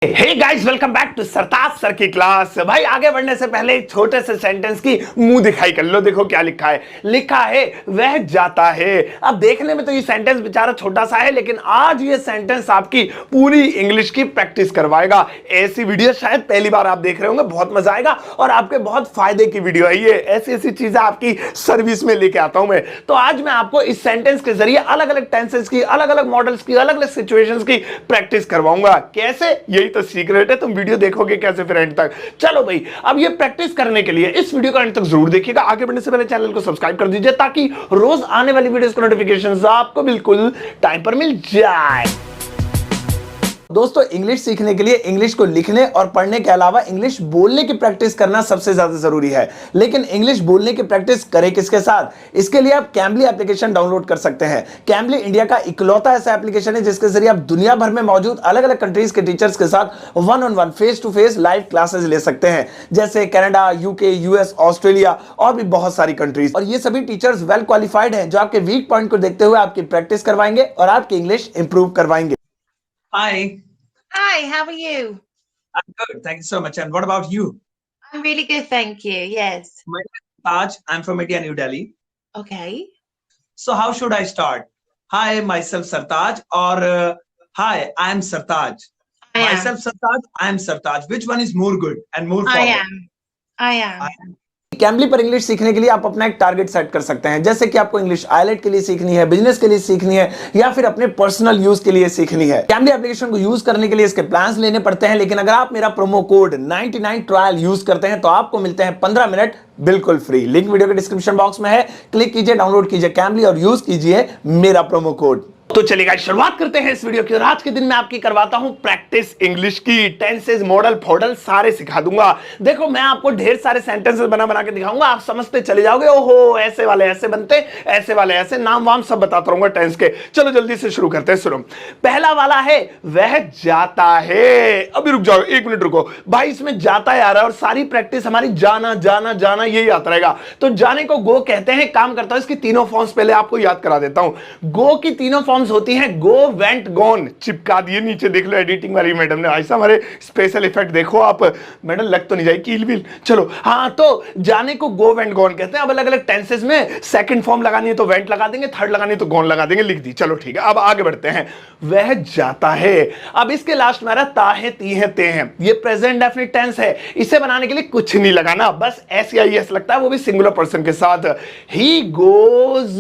Hey guys, welcome back to Sartaj sir की class. भाई आगे बढ़ने से पहले एक छोटे से सेंटेंस की मुंह दिखाई कर लो। देखो क्या लिखा है वह जाता है। अब देखने में तो ये सेंटेंस बेचारा छोटा सा है, लेकिन आज ये सेंटेंस आपकी पूरी इंग्लिश की प्रैक्टिस करवाएगा। ऐसी वीडियो शायद पहली बार आप देख रहे होंगे, बहुत मजा आएगा और आपके बहुत फायदे की वीडियो है ये। ऐसी ऐसी चीजें आपकी सर्विस में लेके आता हूं मैं। तो आज मैं आपको इस सेंटेंस के जरिए अलग अलग टेंसेस की, अलग अलग मॉडल्स की, अलग अलग सिचुएशंस की प्रैक्टिस करवाऊंगा। कैसे, यही तो सीक्रेट है। तुम वीडियो देखोगे कैसे फिर एंड तक। चलो भाई, अब ये प्रैक्टिस करने के लिए इस वीडियो को एंड तक जरूर देखिएगा। आगे बढ़ने से पहले चैनल को सब्सक्राइब कर दीजिए ताकि रोज आने वाली वीडियोस के नोटिफिकेशंस आपको बिल्कुल टाइम पर मिल जाए। दोस्तों, इंग्लिश सीखने के लिए इंग्लिश को लिखने और पढ़ने के अलावा इंग्लिश बोलने की प्रैक्टिस करना सबसे ज्यादा जरूरी है। लेकिन इंग्लिश बोलने की प्रैक्टिस करें किसके साथ? इसके लिए आप कैम्बली एप्लीकेशन डाउनलोड कर सकते हैं। कैम्बली इंडिया का इकलौता ऐसा एप्लीकेशन है जिसके जरिए आप दुनिया भर में मौजूद अलग अलग कंट्रीज के टीचर्स के साथ one on one, face to face live classes ले सकते हैं, जैसे कनाडा, यूके, यूएस, ऑस्ट्रेलिया और भी बहुत सारी कंट्रीज। और ये सभी टीचर्स वेल क्वालिफाइड हैं जो आपके वीक पॉइंट को देखते हुए आपकी प्रैक्टिस करवाएंगे और आपकी इंग्लिश इंप्रूव करवाएंगे। Hi, Hi, how are you? I'm good. Thank you so much. And what about you? I'm really good, thank you. Yes. My name is Taj. I'm from India, New Delhi. Okay. So how should I start? Hi, myself Sartaj, or hi, I'm Sartaj. I am. Myself Sartaj, I'm Sartaj. Which one is more good and more I forward? am. I am. I am. Cambly पर English सीखने के लिए आप अपना एक target set कर सकते हैं, जैसे कि आपको इंग्लिश आईलेट के लिए सीखनी है, बिजनेस के लिए सीखनी है या फिर अपने पर्सनल यूज के लिए सीखनी है। कैम्बली एप्लीकेशन को यूज करने के लिए इसके प्लान्स लेने पड़ते हैं, लेकिन अगर आप मेरा प्रोमो कोड 99 ट्रायल यूज करते हैं तो आपको मिलते हैं 15 मिनट बिल्कुल फ्री। लिंक वीडियो के डिस्क्रिप्शन बॉक्स में है, क्लिक कीजिए, डाउनलोड कीजिए कैम्बली और यूज कीजिए मेरा प्रोमो कोड। तो चलिए गाइस, शुरुआत करते हैं इस वीडियो की। और आज के दिन मैं आपकी करवाता हूं प्रैक्टिस इंग्लिश की। टेंसेस, मॉडल, फॉडल सारे सिखा दूंगा। देखो, मैं आपको ढेर सारे सेंटेंसेस बना बना के दिखाऊंगा, आप समझते चले जाओगे। ओहो, ऐसे वाले ऐसे बनते, ऐसे वाले ऐसे, नाम वाम सब बताता रहूंगा टेंस के। चलो जल्दी से शुरू करते हैं। सुनो, पहला वाला है वह जाता है। अभी रुक जाओ, एक मिनट रुको भाई, इसमें जाता है आ रहा है और सारी प्रैक्टिस हमारी जाना जाना जाना यही आता रहेगा। तो जाने को गो कहते हैं। काम करता हूं, इसकी तीनों फॉर्म्स पहले आपको याद करा देता हूं। गो की तीनों फॉर्म्स होती हैं गो, वेंट, गॉन। चिपका दिए नीचे, देख लो एडिटिंग वाली मैडम ने। ऐसा हमारे स्पेशल इफेक्ट देखो आप। मैडम लग तो नहीं जाए कील बिल। चलो हाँ, तो जाने को गो, वेंट, गॉन कहते हैं। अब अलग अलग टेंसेस में सेकंड फॉर्म लगानी है तो वेंट लगा देंगे, थर्ड लगानी है तो गॉन लगा देंगे, लिख दी। चलो ठीक है, अब आगे बढ़ते हैं। वह जाता है। अब इसके लास्ट में आ रहा ता है, ती है, ते हैं। ये प्रेजेंट डेफिनिट टेंस है। इसे बनाने के लिए कुछ नहीं लगाना, बस एस या एस लगता है, वो भी सिंगुलर पर्सन के साथ। ही गोज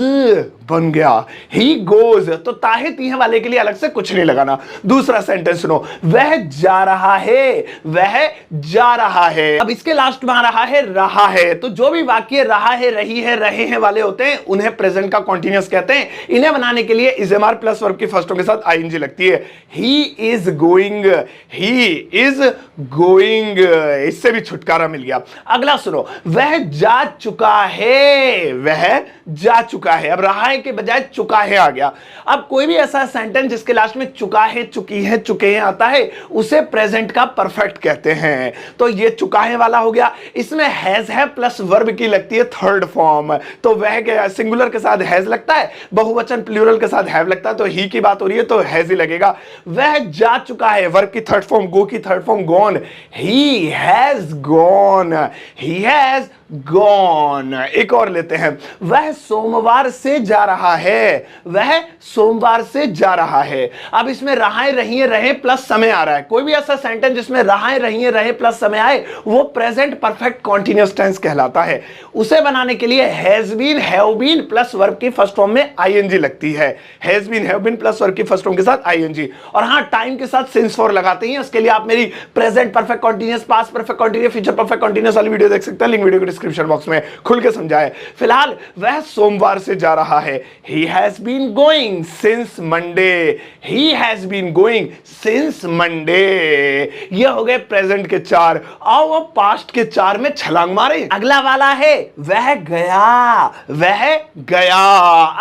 बन गया, ही गोज। तो ताहे तीहे वाले के लिए अलग से कुछ नहीं लगाना। दूसरा सेंटेंस सुनो, वह जा रहा है, वह जा रहा है। अब इसके लास्ट में आ रहा है। तो जो भी वाक्य रहा है, रही है, रहे हैं वाले होते हैं उन्हें प्रेजेंट का कॉन्टिन्यूअस कहते हैं। इन्हें बनाने के लिए is am are plus verb की फर्स्टों के साथ आईएनजी लगती है। He is going, he is going, इससे भी छुटकारा मिल गया। अगला सुनो, वह जा चुका है, वह जा चुका है। अब रहा है के बजाय चुका है आ गया। अब कोई भी ऐसा सेंटेंस जिसके लास्ट में चुका है, चुकी है, चुके हैं आता है, उसे प्रेजेंट का परफेक्ट कहते हैं। तो ये चुका है वाला हो गया। इसमें हैज है प्लस वर्ब की लगती है थर्ड फॉर्म। तो वह गया, सिंगुलर के साथ हैज लगता है, बहुवचन प्लूरल के साथ हैव लगता है। तो ही की बात हो रही है तो हैज ही लगेगा। वह जा चुका है, वर्ब की थर्ड फॉर्म, गो की third form gone. He has gone, he has gone. एक और लेते हैं, वह सोमवार से जा रहा है, वह सोमवार से जा रहा है। अब इसमें रहाए, रही, रहे प्लस समय आ रहा है। कोई भी ऐसा सेंटेंस जिसमें रहाए, रही, रहे प्लस समय आए वो प्रेजेंट परफेक्ट कॉन्टिन्यूअस टेंस कहलाता है। उसे बनाने के लिए has been, have been plus verb की फर्स्ट फॉर्म में आईएनजी लगती है। Has been, have been plus verb की फर्स्ट फॉर्म के साथ आईएनजी। और हां, टाइम के साथ सिंस फॉर लगाते हैं। उसके लिए आप मेरी present perfect continuous, past perfect continuous, future perfect continuous वाली वीडियो देख सकते हैं। लिंक वीडियो के डिस्क्रिप्शन बॉक्स में खुल के समझाए। फिलहाल वह सोमवार से जा रहा है। He has been going since Monday. He has been going since Monday. ये हो गए प्रेजेंट के चार। आओ अब पास्ट के चार में छलांग मारे। अगला वाला है वह गया, वह गया।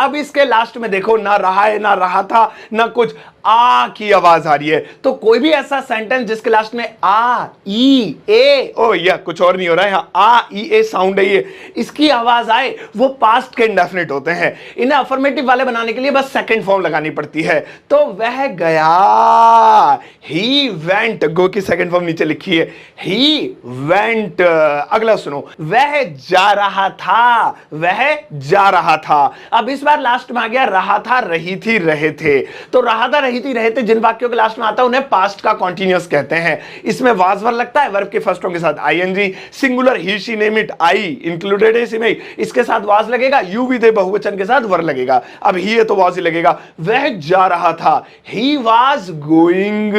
अब इसके लास्ट में देखो, ना रहा है, ना रहा था, ना कुछ। आ की आवाज आ रही है। तो कोई भी ऐसा सेंटेंस जिसके लास्ट में आ, ई, ए, ओ या कुछ और नहीं हो रहा है, यहाँ आ, ई, ए साउंड है, ये इसकी आवाज आए, वो पास्ट के इंडेफिनिट होते हैं। इन्हें अफर्मेटिव वाले बनाने के लिए बस सेकंड फॉर्म लगानी पड़ती है। तो वह गया, ही वेंट, गो की सेकंड फॉर्म नीचे लिखी है, ही वेंट। अगला सुनो, वह जा रहा था, वह जा रहा था। अब इस बार लास्ट में आ गया रहा था, रही थी, रहे थे। तो रहा था, रही थी, रहे थे जिन वाक्यों के लास्ट में आता है उन्हें पास्ट का कॉन्टिन्यूअस कहते हैं। इसमें वाज वर्ब लगता है, वर्ब के फर्स्ट फॉर्म के साथ ING, singular he, she, name it, I included है इसमें, इसके साथ वाज लगेगा, यू भी दे बहुवचन के साथ वर्ब लगेगा। अब ही है तो वाज ही लगेगा। वह जा रहा था, he was going,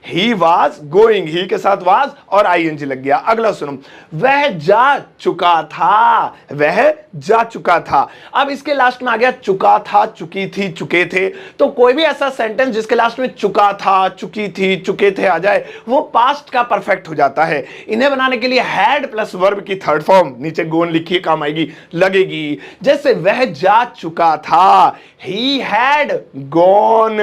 he was going, he के साथ वाज और आईएनजी लग गया। अगला सुनो, वह जा चुका था, वह जा चुका था। अब इसके लास्ट में आ गया चुका था, चुकी थी, चुके थे। तो कोई भी ऐसा सेंटेंस जिसके लास्ट में चुका था, चुकी थी, चुके थे आ जाए, वो पास्ट का परफेक्ट हो जाता है। इन्हें बनाने के लिए हैड प्लस वर्ब की थर्ड फॉर्म नीचे गोन लिखिए, काम आएगी, लगेगी। जैसे वह जा चुका था, he had gone,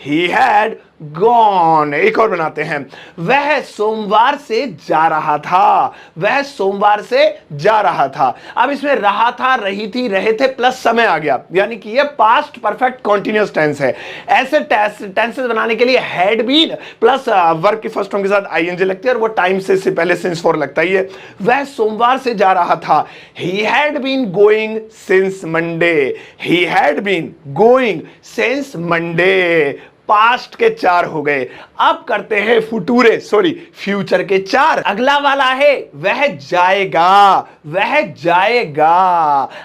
he had gone. एक और बनाते हैं, वह सोमवार से जा रहा था, वह सोमवार से जा रहा था। अब इसमें रहा था, रही थी, रहे थे प्लस समय आ गया, यानी कि ये पास्ट परफेक्ट कॉन्टिन्यूअस टेंस है। ऐसे टेंसेस बनाने के लिए हैड बीन प्लस वर्ब के फर्स्ट फॉर्म के साथ आईएनजी लगती है और वो टाइम से पहले सिंस फॉर लगता ही है। वह सोमवार से जा रहा था, he had been going since Monday, he had been going since Monday. Past के 4 हो गए। अब करते हैं फ्यूचर के 4। अगला वाला है वह जाएगा, वह जाएगा।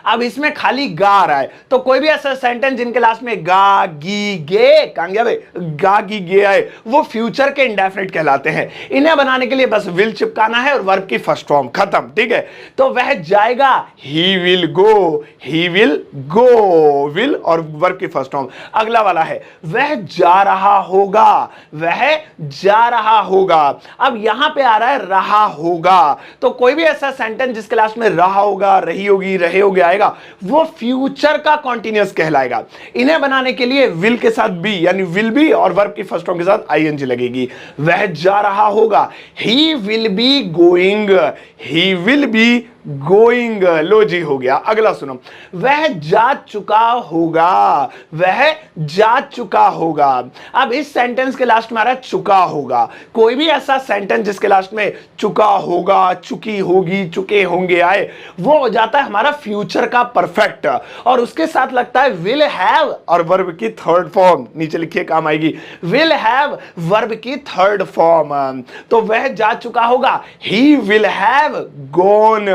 अब इसमें खाली गा आ रहा है, तो कोई भी ऐसा सेंटेंस जिनके लास्ट में गा, गी, गे, कहां गया भाई, गा, गी, गे आए, वो फ्यूचर के इंडेफिनिट कहलाते हैं। इन्हें बनाने के लिए बस विल चिपकाना है और वर्ब की फर्स्ट फॉर्म, खत्म। ठीक है, तो वह जाएगा, he will go, he will go, will और वर्ब की फर्स्ट फॉर्म। अगला वाला है वह जा रहा होगा, वह जा रहा होगा। अब यहां पे आ रहा है रहा होगा, तो कोई भी ऐसा सेंटेंस जिसके लास्ट में रहा होगा, रही होगी, रहे होगे आएगा, वो फ्यूचर का कॉन्टिन्यूअस कहलाएगा। इन्हें बनाने के लिए विल के साथ बी यानी विल बी और वर्ब की फर्स्ट फॉर्म के साथ आईएनजी लगेगी। वह जा रहा होगा, he will be going, he will be going. लो जी, हो गया। अगला सुनो, वह जा चुका होगा, वह जा चुका होगा। अब इस सेंटेंस के लास्ट में आ रहा है चुका होगा। कोई भी ऐसा सेंटेंस जिसके लास्ट में चुका होगा, चुकी होगी, चुके होंगे आए, वो हो जाता है हमारा फ्यूचर का परफेक्ट और उसके साथ लगता है विल हैव और वर्ब की थर्ड फॉर्म, नीचे लिखिए, काम आएगी, विल हैव वर्ब की थर्ड फॉर्म। तो वह जा चुका होगा, he will have gone,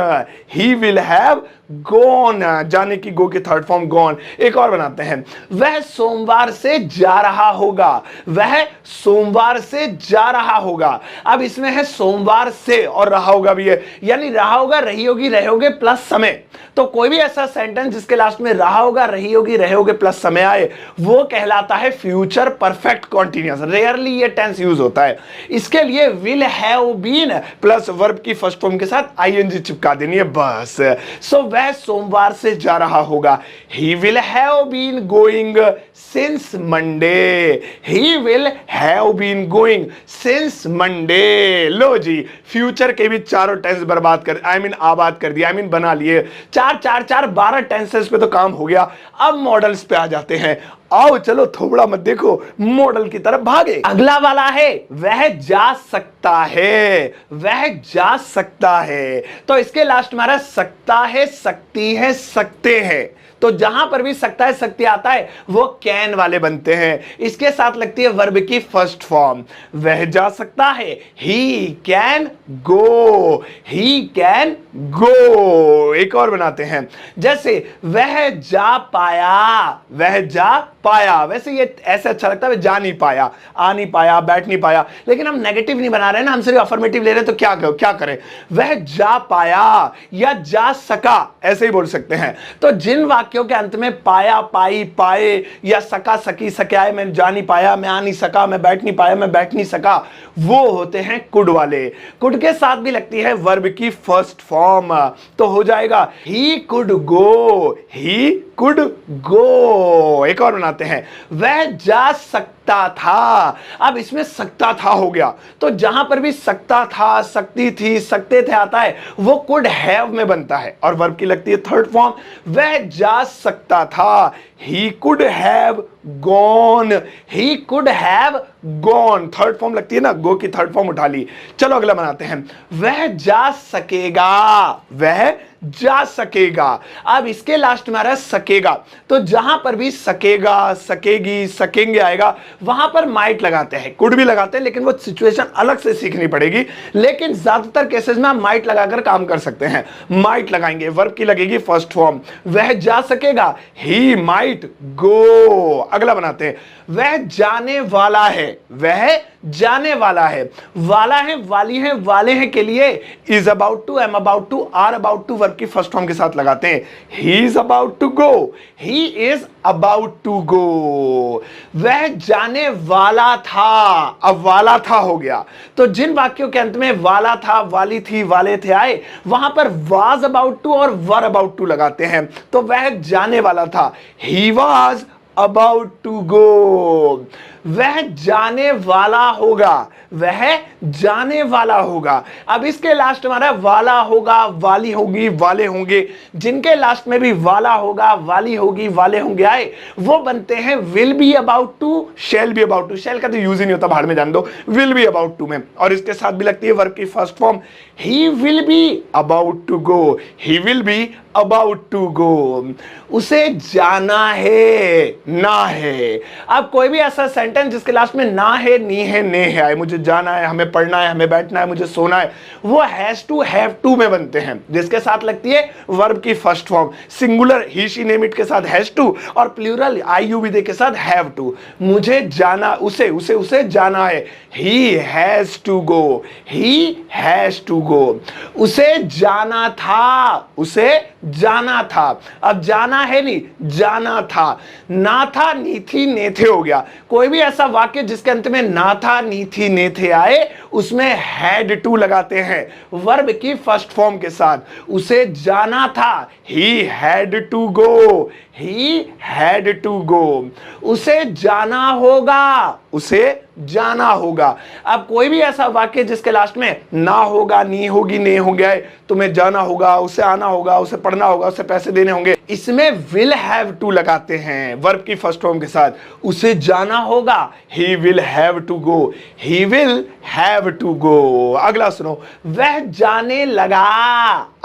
he will have gone, जाने की गो की थर्ड फॉर्म गॉन। एक और बनाते हैं, वह सोमवार से जा रहा होगा, वह सोमवार से जा रहा होगा। अब इसमें है सोमवार से और रहा होगा भी है, यानी रहा होगा, रही होगी, रहे होगे प्लस समय। तो कोई भी ऐसा सेंटेंस जिसके लास्ट में रहा होगा, रही होगी, रहे होगे प्लस समय आए, वो कहलाता है फ्यूचर परफेक्ट कॉन्टिन्यूअस। रेयरली ये टेंस यूज होता है। इसके लिए will have been plus verb की फर्स्ट फॉर्म के साथ आईएनजी चिपका देनी है बस। सो वह सोमवार से जा रहा होगा, he will have been going since Monday, he will have been going since Monday. लो जी, फ्यूचर के भी चारों टेंस बर्बाद कर आबाद कर दिया, बना लिए। 4 4 4 12 टेंसेस पे तो काम हो गया। अब मॉडल्स पे आ जाते हैं। आओ चलो, थोड़ा मत देखो, मॉडल की तरफ भागे। अगला वाला है वह जा सकता है, वह जा सकता है। तो इसके लास्ट में आ रहा है सकता है, सकती है, सकते हैं। तो जहां पर भी सकता है, सकती आता है, वो कैन वाले बनते हैं। इसके साथ लगती है वर्ब की फर्स्ट फॉर्म। वह जा सकता है, he can go, he can go. एक और बनाते हैं, जैसे वह जा पाया, वह जा पाया। वैसे ये ऐसे अच्छा लगता है, जा नहीं पाया, आ नहीं पाया, बैठ नहीं पाया, लेकिन हम नेगेटिव नहीं बना रहे हैं ना, हम सिर्फ अफर्मेटिव ले रहे हैं, तो क्या करें, वह जा पाया या जा सका, ऐसे ही बोल सकते हैं। तो जिन वाक्यों के अंत में पाया, पाई, पाए या सका, सकी, सके, मैं जा नहीं पाया, मैं आ नहीं सका, मैं बैठ नहीं पाया, मैं बैठ नहीं सका, वो होते हैं कुड वाले। कुड के साथ भी लगती है वर्ब की फर्स्ट फॉर्म, तो हो जाएगा he could go, he could go. एक और बनाते हैं, वह जा सकता सकता था। अब इसमें सकता था हो गया, तो जहां पर भी सकता था, सकती थी, सकते थे आता है वो कुड हैव में बनता है और वर्ब की लगती है थर्ड फॉर्म। वह जा सकता था, he could have gone, he could have gone, third form लगती है ना, गो की थर्ड फॉर्म उठा ली। चलो अगला बनाते हैं, वह जा सकेगा, वह जा सकेगा। अब इसके लास्ट में आ रहा है सकेगा, तो जहां पर भी सकेगा, सकेगी, सकेंगे आएगा वहां पर माइट लगाते हैं, कुड भी लगाते हैं, लेकिन वो सिचुएशन अलग से सीखनी पड़ेगी। लेकिन ज्यादातर केसेस में आप माइट लगाकर काम कर सकते हैं। माइट लगाएंगे, वर्ब की लगेगी फर्स्ट फॉर्म, वह जा सकेगा, ही माइट गो। अगला बनाते हैं, वह जाने वाला है, वह जाने वाला है, वाला है, वाली है, वाले हैं के लिए is about to, am about to, are about to verb की फर्स्ट फॉर्म के साथ लगाते हैं। He is about to go, he is about to go. वह जाने वाला था, अब वाला था हो गया, तो जिन वाक्यों के अंत में वाला था, वाली थी, वाले थे आए वहां पर वाज अबाउट टू और वर अबाउट टू लगाते हैं। तो वह जाने वाला था, he was about to go. वह जाने वाला होगा, वह जाने वाला होगा। अब इसके लास्ट में आ रहा है वाला होगा, वाली होगी, वाले होंगे। जिनके लास्ट में भी वाला होगा, वाली होगी, वाले होंगे आए वो बनते हैं will be about to, shall be about to. Shall का तो यूज ही नहीं होता, भाड़ में जान दो, विल बी अबाउट टू में। और इसके साथ भी लगती है वर्ब की first form, he will be about to go, he will be about to go. उसे जाना है, ना है। अब कोई भी ऐसा सेंटेंस जिसके लास्ट में ना है, नी है, ने है आए, मुझे जाना है, हमें पढ़ना है, हमें बैठना है, मुझे सोना है, वो हैज टू, हैव टू में बनते हैं, जिसके साथ लगती है वर्ब की first form. Singular he she name it के साथ हैज टू और प्लूरल आई यू विदे के साथ हैव टू। मुझे जाना, उसे उसे उसे जाना है, he has to go, he has to go. उसे जाना था, उसे जाना था। अब जाना है नहीं, जाना था। ना था, नी थी, ने थे हो गया। कोई भी ऐसा वाक्य जिसके अंत में ना था, नी थी, ने थे आए उसमें हैड टू लगाते हैं वर्ब की फर्स्ट फॉर्म के साथ। उसे जाना था, he had to go, he had to go. उसे जाना होगा, उसे जाना होगा। अब कोई भी ऐसा वाक्य जिसके लास्ट में ना होगा, नी होगी, ने हो गया है, तुम्हें जाना होगा, उसे आना होगा, उसे पढ़ना होगा, उसे पैसे देने होंगे, इसमें विल हैव टू लगाते हैं वर्ब की फर्स्ट फॉर्म के साथ। उसे जाना होगा, he will have to go, he will have to go. अगला सुनो, वह जाने लगा।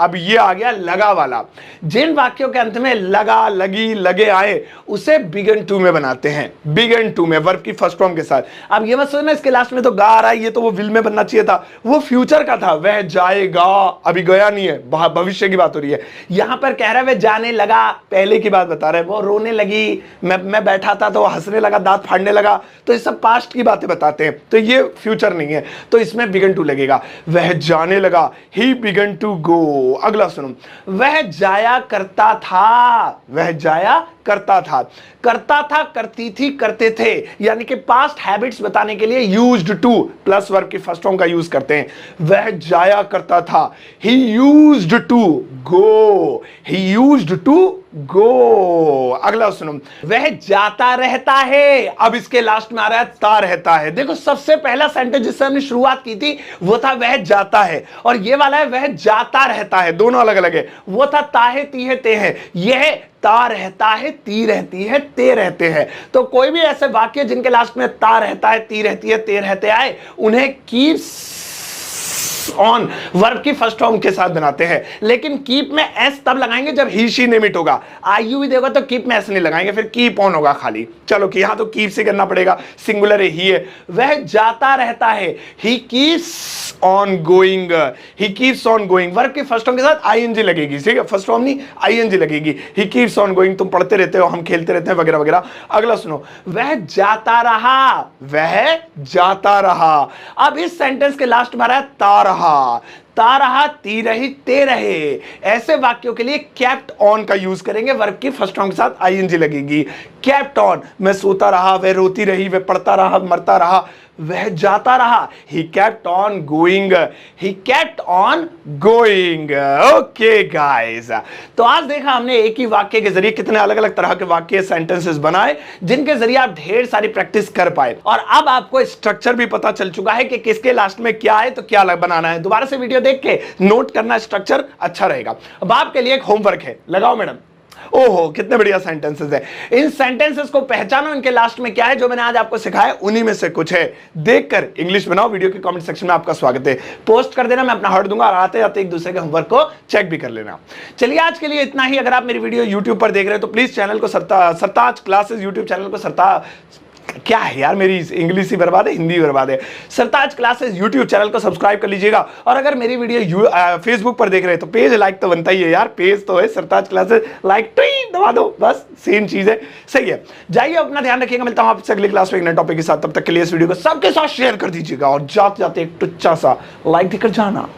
अब ये आ गया लगा वाला। जिन वाक्यों के अंत में लगा, लगी, लगे आए उसे बिगन टू में बनाते हैं, बिगन टू में वर्ब की फर्स्ट फॉर्म के साथ। अब ये मत सोचना इसके लास्ट में तो गा आ रहा है, ये तो वो विल में बनना चाहिए था, वो फ्यूचर का था। वह जाएगा, अभी गया नहीं है, भविष्य की बात हो रही है। यहां पर कह रहा है वह जाने लगा, पहले की बात बता रहे हैं। वो रोने लगी, मैं बैठा था तो हंसने लगा, दांत फाड़ने लगा, तो ये सब पास्ट की बातें बताते हैं, तो ये फ्यूचर नहीं है, तो इसमें बिगन टू लगेगा। वह जाने लगा, ही बिगन टू गो। अगला सुनो, वह जाया करता था, वह जाया करता था। करता था, करती थी, करते थे, यानी कि पास्ट हैबिट्स बताने के लिए यूज्ड टू प्लस वर्ब की फर्स्ट फॉर्म का यूज करते हैं। वह जाया करता था, he used to go, he used to go. अगला सुनो, वह जाता रहता है। अब इसके लास्ट में आ रहा है ता रहता है। देखो सबसे पहला सेंटेंस जिससे हमने शुरुआत की थी वो था वह जाता है, और ये वाला है वह जाता रहता है, दोनों अलग अलग है। वो था ता है, ती है, ते है, यह ता रहता है, ती रहती है, ते रहते हैं। तो कोई भी ऐसे वाक्य जिनके लास्ट में ता रहता है, ती रहती है, ते रहते आए उन्हें कीप्स ऑन वर्ब की फर्स्ट फॉर्म के साथ बनाते हैं। लेकिन कीप में एस तब लगाएंगे जब ही शी नेम इट होगा। आई यू भी देगा तो कीप में एस नहीं लगाएंगे, फिर कीप ऑन होगा खाली। चलो कि यहां तो कीप से करना पड़ेगा, सिंगुलर है, ही है। वह जाता रहता है, he keeps on going, he keeps on going. Verb की फर्स्ट फॉर्म के साथ आईएनजी लगेगी, ठीक है, फर्स्ट फॉर्म नहीं आईएनजी लगेगी। ही कीप्स ऑन गोइंग, तुम पढ़ते रहते हो, हम खेलते रहते हैं, वगैरह वगैरह। अगला सुनो, वह जाता रहा, वह जाता रहा। अब इस सेंटेंस के लास्ट में आ रहा है ता रहा। रहा, ती रही, ते रहे, ऐसे वाक्यों के लिए केप्ट ऑन का यूज करेंगे। वर्ब की फर्स्ट फॉर्म के साथ आईएनजी लगेगी। केप्ट ऑन, मैं सोता रहा, वह रोती रही, वह पढ़ता रहा, मरता रहा, वह जाता रहा। He kept on going. He kept on going. Okay guys. तो आज देखा हमने एक ही वाक्य के जरिए कितने अलग अलग तरह के वाक्य सेंटेंसेस बनाए जिनके जरिए आप ढेर सारी प्रैक्टिस कर पाए, और अब आपको स्ट्रक्चर भी पता चल चुका है कि किसके लास्ट में क्या है तो क्या बनाना है। दोबारा से वीडियो देख के नोट करना, स्ट्रक्चर अच्छा रहेगा। अब आपके लिए एक होमवर्क है, लगाओ मैडम। ओहो कितने बढ़िया सेंटेंसेस है। इन सेंटेंसेस को पहचानो, इनके लास्ट में क्या है। जो मैंने आज आपको सिखाया उन्हीं में से कुछ है, देखकर इंग्लिश बनाओ। वीडियो के कमेंट सेक्शन में आपका स्वागत है, पोस्ट कर देना, मैं अपना हट दूंगा और आते आते एक दूसरे के होमवर्क को चेक भी कर लेना। चलिए आज के लिए इतना ही। अगर आप मेरी वीडियो यूट्यूब पर देख रहे हो तो प्लीज चैनल को सरताज क्लासेस यूट्यूब चैनल को क्या है यार, मेरी इंग्लिश ही बर्बाद है, हिंदी बर्बाद है। सरताज क्लासेस यूट्यूब चैनल को सब्सक्राइब कर लीजिएगा। और अगर मेरी वीडियो फेसबुक पर देख रहे हैं तो पेज लाइक तो बनता ही है यार, पेज तो है सरताज क्लासेस, लाइक दबा दो, बस सेम चीज है। सही है, जाइए अपना ध्यान रखिएगा। मिलता हूं आपसे अगली क्लास में एक नए टॉपिक के साथ। तब तक के लिए इस वीडियो को सबके साथ शेयर कर दीजिएगा और जाते जाते एक टुच्चा सा लाइक देकर जाना।